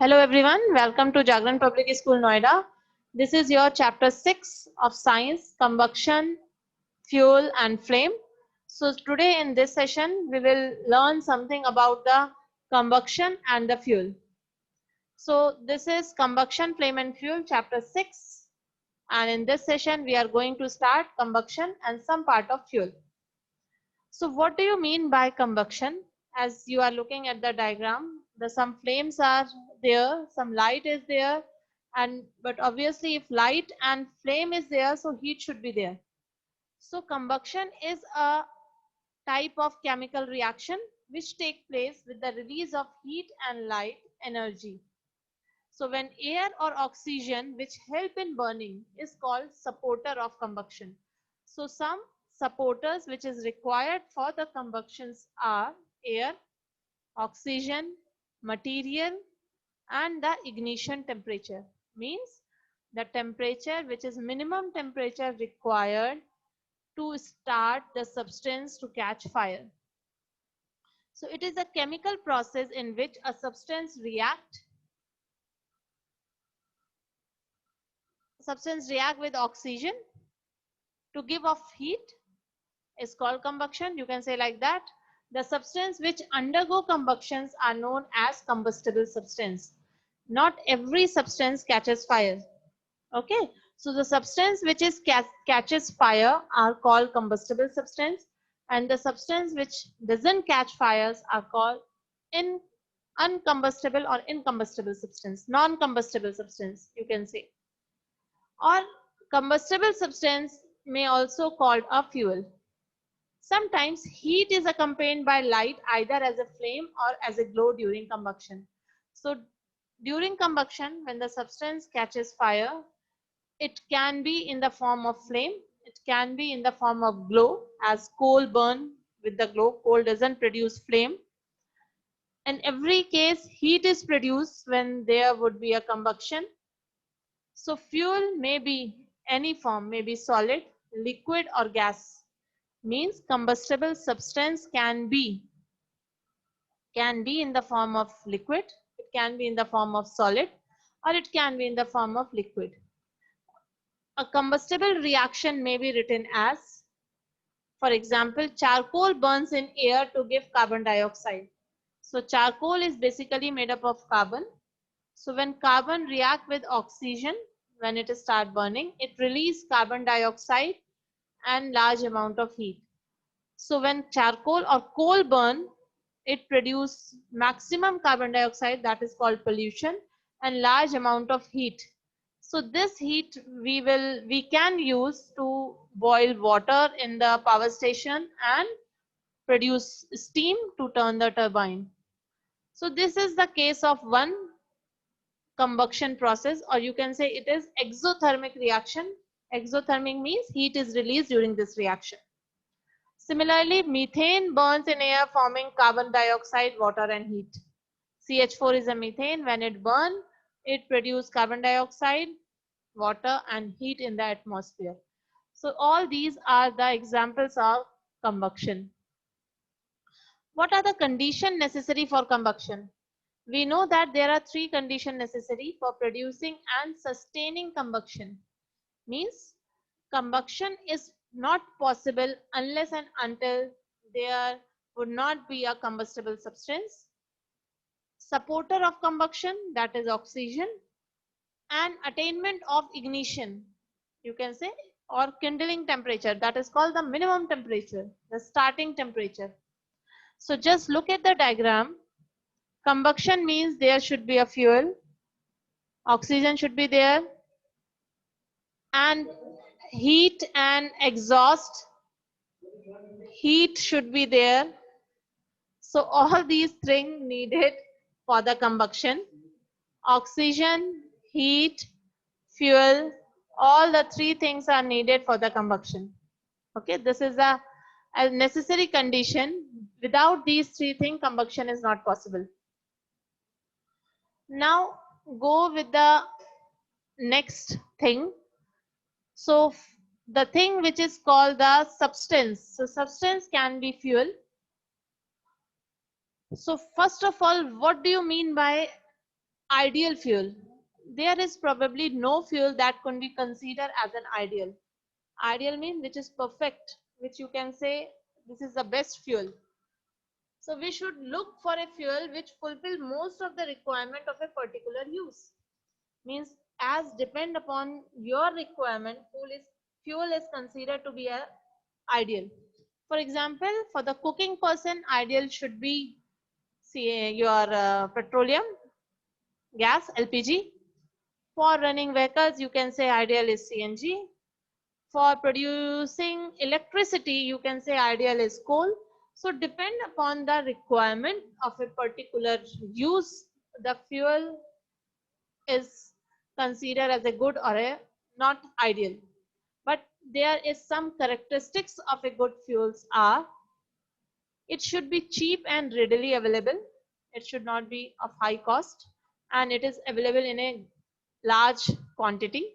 Hello everyone, welcome to Jagran Public School Noida. This is your chapter 6 of science, combustion, fuel and flame. So today in this session we will learn something about the combustion and the fuel. So this is combustion, flame and fuel chapter 6, and in this session we are going to start combustion and some part of fuel. So what do you mean by combustion? As you are looking at the diagram, some flames are there, some light is there, but obviously if light and flame is there, so heat should be there. So combustion is a type of chemical reaction which take place with the release of heat and light energy. So when air or oxygen which help in burning is called supporter of combustion. So some supporters which is required for the combustions are air, oxygen, material and the ignition temperature. Means the temperature which is minimum temperature required to start the substance to catch fire. So it is a chemical process in which a substance react with oxygen to give off heat is called combustion. You can say like that. The substance which undergo combustions are known as combustible substance. Not every substance catches fire. Okay, so the substance which is catches fire are called combustible substance, and the substance which doesn't catch fires are called uncombustible or incombustible substance, non-combustible substance you can say. Or combustible substance may also called a fuel. Sometimes heat is accompanied by light either as a flame or as a glow during combustion. So during combustion, when the substance catches fire, it can be in the form of flame, it can be in the form of glow, as coal burn with the glow. Coal doesn't produce flame. In every case, heat is produced when there would be a combustion. So fuel may be any form, may be solid, liquid or gas. Means combustible substance can be in the form of liquid, it can be in the form of solid, or it can be in the form of liquid. A combustible reaction may be written as, for example, charcoal burns in air to give carbon dioxide. So charcoal is basically made up of carbon. So when carbon react with oxygen, when it start burning, it release carbon dioxide and large amount of heat. So when charcoal or coal burn, it produce maximum carbon dioxide, that is called pollution, and large amount of heat. So this heat we can use to boil water in the power station and produce steam to turn the turbine. So this is the case of one combustion process, or you can say it is exothermic reaction. Exothermic means heat is released during this reaction. Similarly, methane burns in air forming carbon dioxide, water and heat. CH4 is a methane. When it burns, it produces carbon dioxide, water and heat in the atmosphere. So all these are the examples of combustion. What are the conditions necessary for combustion? We know that there are three conditions necessary for producing and sustaining combustion. Means combustion is not possible unless and until there would not be a combustible substance, supporter of combustion, that is oxygen, and attainment of ignition, you can say, or kindling temperature, that is called the minimum temperature, the starting temperature. So just look at the diagram. Combustion means there should be a fuel, oxygen should be there, and heat and exhaust, heat should be there. So all these things needed for the combustion: oxygen, heat, fuel, all the three things are needed for the combustion. Okay, this is a necessary condition. Without these three things, combustion is not possible. Now go with the next thing. So the thing which is called the substance. So substance can be fuel. So first of all, what do you mean by Ideal fuel. There is probably no fuel that can be considered as an ideal. Ideal means which is perfect, which you can say this is the best fuel. So we should look for a fuel which fulfill most of the requirement of a particular use. Means as depend upon your requirement, fuel is considered to be a ideal. For example, for the cooking person, ideal should be your petroleum gas, LPG. For running vehicles, you can say ideal is CNG. For producing electricity, you can say ideal is coal. So depend upon the requirement of a particular use, the fuel is considered as a good or a not ideal. But there is some characteristics of a good fuels are it should be cheap and readily available. It should not be of high cost and it is available in a large quantity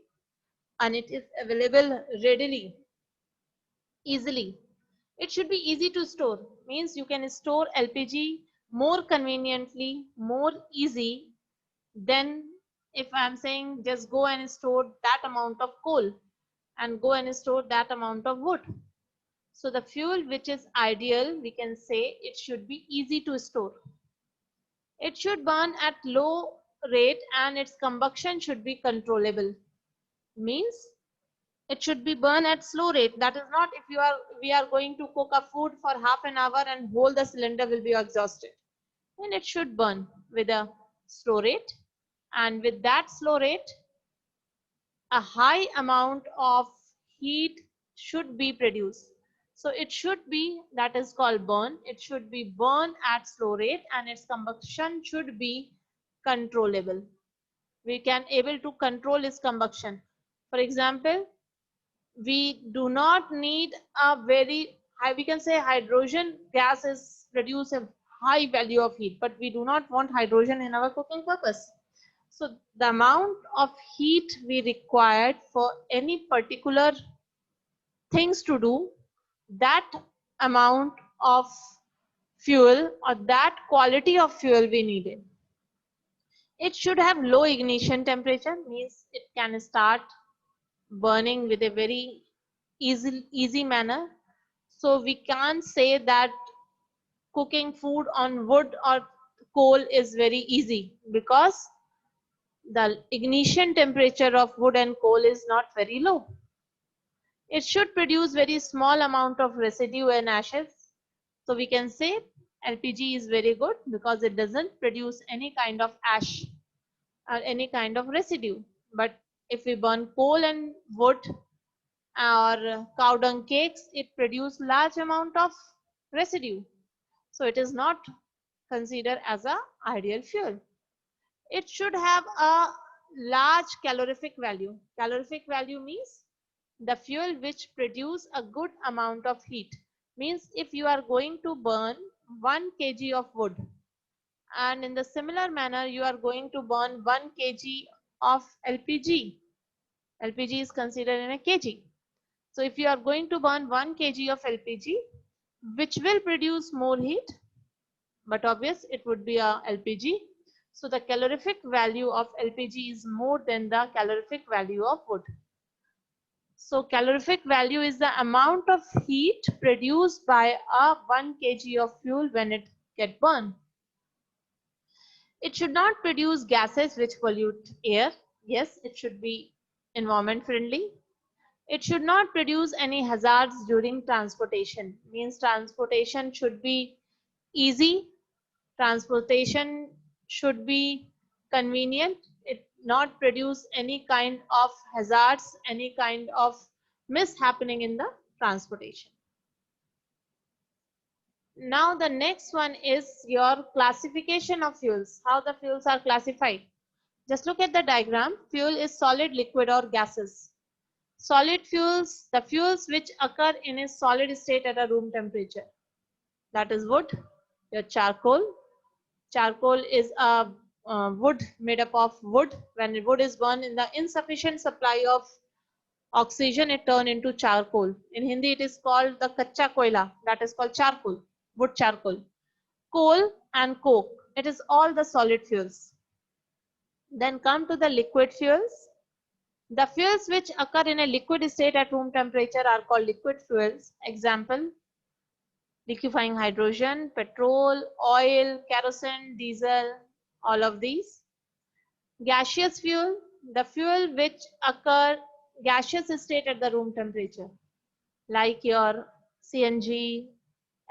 and it is available readily, easily. It should be easy to store, means you can store LPG more conveniently, more easy than if I'm saying just go and store that amount of coal and go and store that amount of wood. So the fuel which is ideal, we can say it should be easy to store. It should burn at low rate and its combustion should be controllable. Means it should be burned at slow rate. That is not if we are going to cook a food for half an hour and whole the cylinder will be exhausted. Then it should burn with a slow rate, and with that slow rate a high amount of heat should be produced. So it should be, that is called burn. It should be burned at slow rate and its combustion should be controllable. We can able to control its combustion. For example, we do not need a very high, we can say hydrogen gas is produce a high value of heat, but we do not want hydrogen in our cooking purpose. So the amount of heat we required for any particular things to do, that amount of fuel or that quality of fuel we needed. It should have low ignition temperature, means it can start burning with a very easy manner. So we can't say that cooking food on wood or coal is very easy because the ignition temperature of wood and coal is not very low. It should produce very small amount of residue and ashes. So we can say LPG is very good because it doesn't produce any kind of ash or any kind of residue. But if we burn coal and wood or cow dung cakes, it produces large amount of residue. So it is not considered as a ideal fuel. It should have a large calorific value. Calorific value means the fuel which produce a good amount of heat. Means if you are going to burn 1 kg of wood and in the similar manner you are going to burn 1 kg of LPG. LPG is considered in a kg. So if you are going to burn 1 kg of LPG, which will produce more heat, but obvious it would be a LPG. So the calorific value of LPG is more than the calorific value of wood. So calorific value is the amount of heat produced by a 1 kg of fuel when it get burned. It should not produce gases which pollute air. Yes, it should be environment friendly. It should not produce any hazards during transportation. Means transportation should be easy. Transportation should be convenient. It not produce any kind of hazards, any kind of mishappening in the transportation. Now the next one is your classification of fuels, how the fuels are classified. Just look at the diagram. Fuel is solid, liquid or gases. Solid fuels, the fuels which occur in a solid state at a room temperature. That is wood, your charcoal. Charcoal is a wood made up of wood. When wood is burned in the insufficient supply of oxygen, it turns into charcoal. In Hindi, it is called the kacha koila. That is called charcoal, wood charcoal. Coal and coke, it is all the solid fuels. Then come to the liquid fuels. The fuels which occur in a liquid state at room temperature are called liquid fuels. Example, liquefying hydrogen, petrol, oil, kerosene, diesel, all of these. Gaseous fuel, the fuel which occur gaseous state at the room temperature, like your CNG,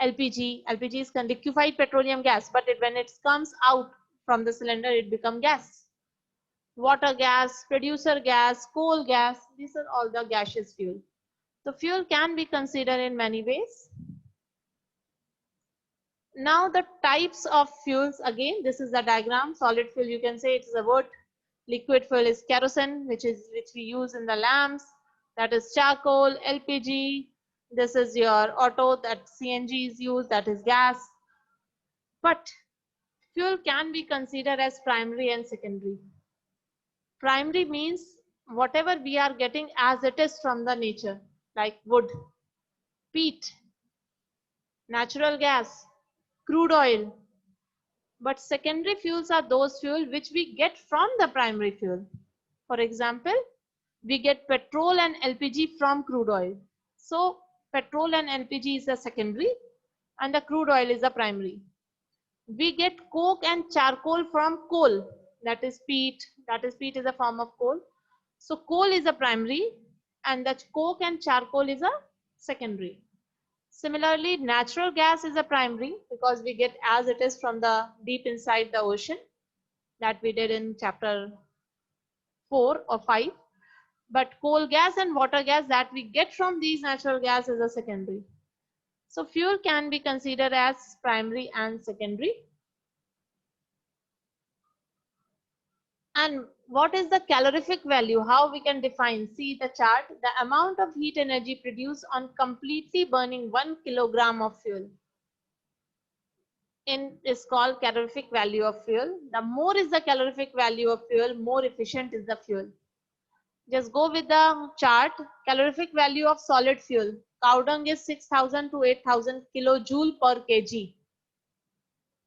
LPG. LPG is liquefied petroleum gas, but when it comes out from the cylinder, it becomes gas. Water gas, producer gas, coal gas, these are all the gaseous fuel. So fuel can be considered in many ways. Now the types of fuels, again, this is the diagram. Solid fuel, you can say it is a wood. Liquid fuel is kerosene, which we use in the lamps. That is charcoal, LPG. This is your auto, that CNG is used, that is gas. But fuel can be considered as primary and secondary. Primary means whatever we are getting as it is from the nature, like wood, peat, natural gas, crude oil. But secondary fuels are those fuels which we get from the primary fuel. For example, we get petrol and LPG from crude oil. So petrol and LPG is the secondary and the crude oil is the primary. We get coke and charcoal from coal, that is peat. That is peat is a form of coal. So coal is a primary and the coke and charcoal is a secondary. Similarly, natural gas is a primary because we get as it is from the deep inside the ocean, that we did in chapter 4 or 5. But coal gas and water gas that we get from these natural gas is a secondary. So fuel can be considered as primary and secondary. And what is the calorific value? How we can define? See the chart. The amount of heat energy produced on completely burning 1 kilogram of fuel is called calorific value of fuel. The more is the calorific value of fuel, more efficient is the fuel. Just go with the chart. Calorific value of solid fuel. Cow dung is 6,000 to 8,000 kilojoule per kg.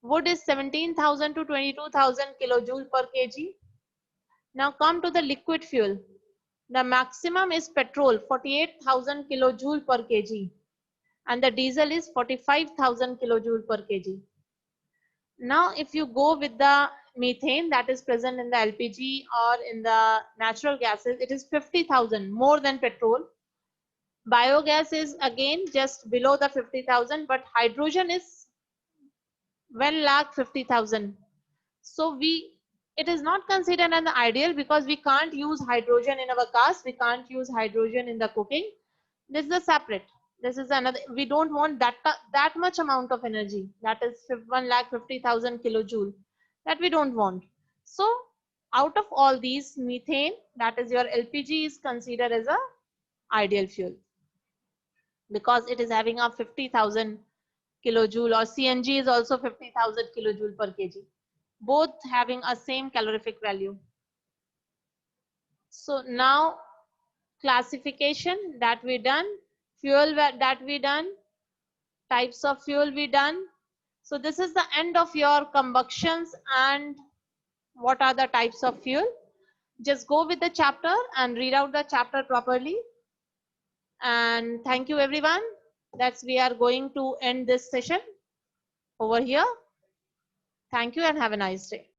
Wood is 17,000 to 22,000 kilojoule per kg. Now come to the liquid fuel. The maximum is petrol, 48,000 kilojoule per kg, and the diesel is 45,000 kilojoule per kg. Now if you go with the methane that is present in the LPG or in the natural gases, it is 50,000, more than petrol. Biogas is again just below the 50,000, but hydrogen is 1,50,000. So it is not considered an ideal because we can't use hydrogen in our cars, we can't use hydrogen in the cooking. This is a separate. This is another. We don't want that much amount of energy. That is 1,50,000 kilojoule. That we don't want. So out of all these, methane, that is your LPG, is considered as a ideal fuel because it is having a 50,000 kilojoule, or CNG is also 50,000 kilojoule per kg, both having a same calorific value. So now classification that we done, fuel that we done, types of fuel we done. So this is the end of your combustions and what are the types of fuel. Just go with the chapter and read out the chapter properly. And thank you everyone. We are going to end this session over here. Thank you and have a nice day.